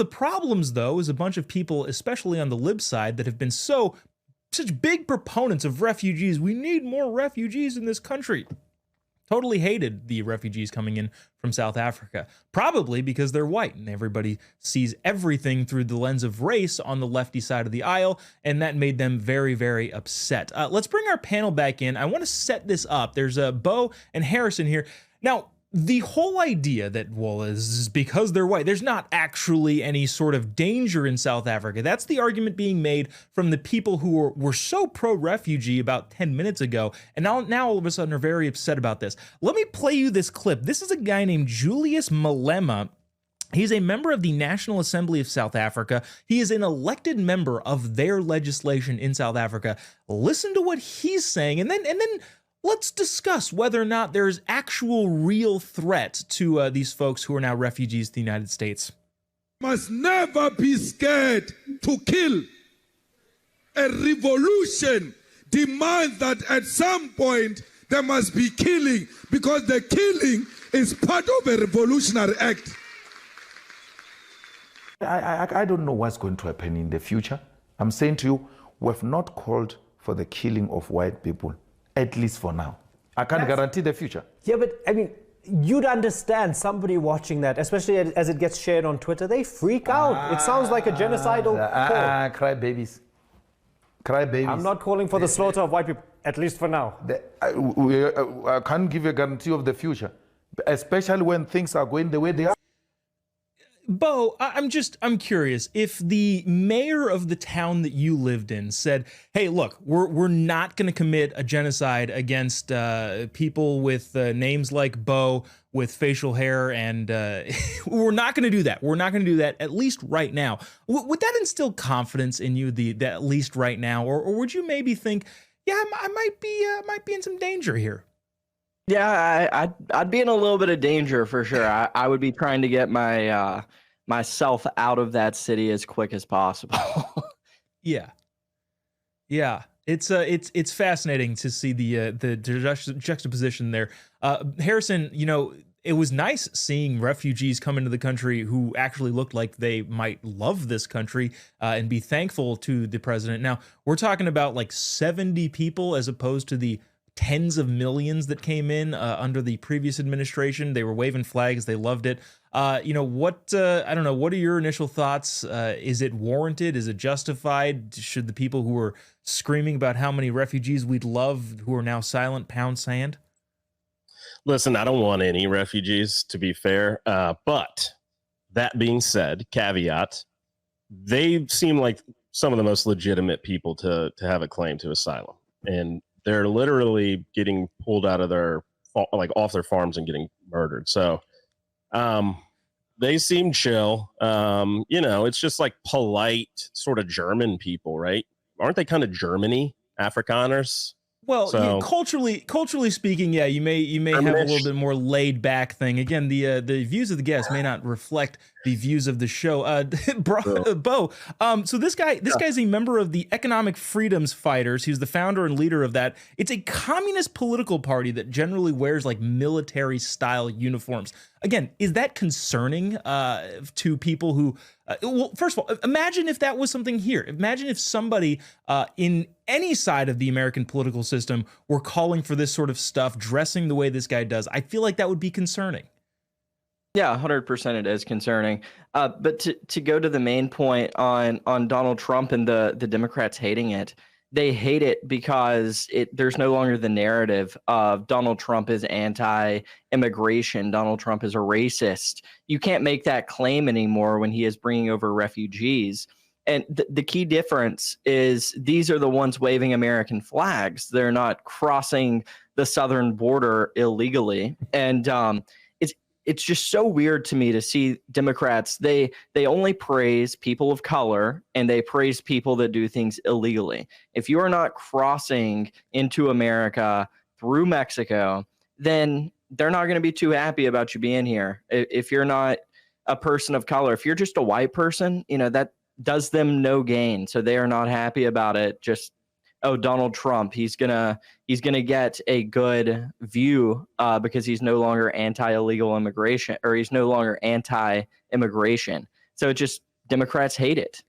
the problems, though, is a bunch of people, especially on the lib side, that have been such big proponents of refugees. We need more refugees in this country. Totally hated the refugees coming in from South Africa, probably because they're white and everybody sees everything through the lens of race on the lefty side of the aisle, and that made them very, very upset. Let's bring our panel back in. I want to set this up. There's Bo and Harrison here. Now, the whole idea that, well, is because they're white, there's not actually any sort of danger in South Africa. That's the argument being made from the people who were so pro-refugee about 10 minutes ago, and now all of a sudden are very upset about this. Let me play you this clip. This is a guy named Julius Malema. He's a member of the National Assembly of South Africa. He is an elected member of their legislation in South Africa. Listen to what he's saying, and then let's discuss whether or not there's actual real threat to these folks who are now refugees to the United States. Must never be scared to kill. A revolution demands that at some point there must be killing, because the killing is part of a revolutionary act. I don't know what's going to happen in the future. I'm saying to you, we have not called for the killing of white people, at least for now. I can't guarantee the future. Yeah, but I mean, you'd understand somebody watching that, especially as it gets shared on Twitter, they freak out. It sounds like a genocidal call. Cry babies. Cry babies. I'm not calling for the slaughter of white people, at least for now. I can't give you a guarantee of the future, especially when things are going the way they are. Bo, I'm curious, if the mayor of the town that you lived in said, hey, look, we're not going to commit a genocide against people with names like Bo, with facial hair, and we're not going to do that. We're not going to do that, at least right now. Would that instill confidence in you, that at least right now? Or would you maybe think, yeah, I might be in some danger here? Yeah, I'd be in a little bit of danger for sure. I would be trying to get myself out of that city as quick as possible. Yeah. It's fascinating to see the juxtaposition there. Harrison, it was nice seeing refugees come into the country who actually looked like they might love this country and be thankful to the president. Now, we're talking about like 70 people as opposed to the tens of millions that came in under the previous administration. They were waving flags. They loved it. I don't know. What are your initial thoughts? Is it warranted? Is it justified? Should the people who were screaming about how many refugees we'd love, who are now silent, pound sand? Listen, I don't want any refugees, to be fair. But that being said, caveat, they seem like some of the most legitimate people to have a claim to asylum. And they're literally getting pulled out of off their farms and getting murdered. So they seem chill. It's just like polite sort of German people, right? Aren't they kind of Germany, Afrikaners? Well, yeah, culturally speaking, yeah, you may have a little bit more laid back thing. Again, the views of the guests may not reflect the views of the show. Bo, so this guy's a member of the Economic Freedoms Fighters. He's the founder and leader of that. It's a communist political party that generally wears like military style uniforms. Again, is that concerning to people who? Well, first of all, imagine if that was something here. Imagine if somebody in any side of the American political system were calling for this sort of stuff, dressing the way this guy does. I feel like that would be concerning. Yeah, 100% it is concerning. But to go to the main point on Donald Trump and the Democrats hating it, they hate it because there's no longer the narrative of Donald Trump is anti-immigration. Donald Trump is a racist. You can't make that claim anymore when he is bringing over refugees. And the key difference is these are the ones waving American flags. They're not crossing the southern border illegally. And it's just so weird to me to see Democrats, they only praise people of color and they praise people that do things illegally. If you are not crossing into America through Mexico, then they're not going to be too happy about you being here. If you're not a person of color, if you're just a white person, that does them no gain. So they are not happy about it. Just, oh, Donald Trump, he's gonna get a good view because he's no longer anti-illegal immigration, or he's no longer anti-immigration. So Democrats hate it.